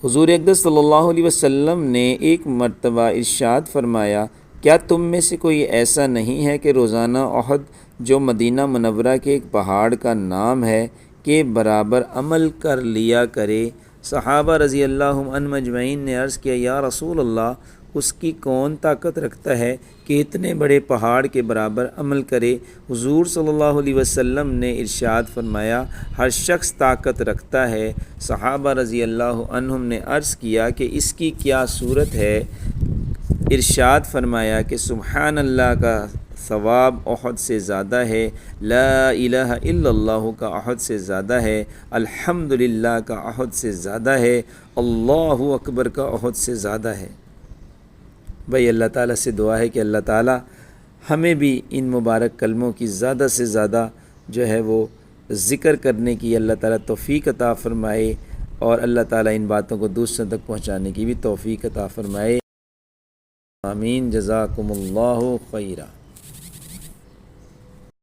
حضور اقدس صلی اللہ علیہ وسلم نے ایک مرتبہ ارشاد فرمایا، کیا تم میں سے کوئی ایسا نہیں ہے کہ روزانہ احد جو مدینہ منورہ کے ایک پہاڑ کا نام ہے کے برابر عمل کر لیا کرے؟ صحابہ رضی اللہ عنہم اجمعین نے عرض کیا، یا رسول اللہ، اس کی کون طاقت رکھتا ہے کہ اتنے بڑے پہاڑ کے برابر عمل کرے؟ حضور صلی اللہ علیہ وسلم نے ارشاد فرمایا، ہر شخص طاقت رکھتا ہے۔ صحابہ رضی اللہ عنہم نے عرض کیا کہ اس کی کیا صورت ہے؟ ارشاد فرمایا کہ سبحان اللہ کا ثواب احد سے زیادہ ہے، لا الہ الا اللہ کا احد سے زیادہ ہے، الحمدللہ کا احد سے زیادہ ہے، اللہ اکبر کا احد سے زیادہ ہے۔ بھائی اللہ تعالیٰ سے دعا ہے کہ اللہ تعالیٰ ہمیں بھی ان مبارک کلموں کی زیادہ سے زیادہ جو ہے وہ ذکر کرنے کی اللہ تعالیٰ توفیق عطا فرمائے، اور اللہ تعالیٰ ان باتوں کو دوسروں تک پہنچانے کی بھی توفیق عطا فرمائے۔ آمین، جزاکم اللہ خیرہ۔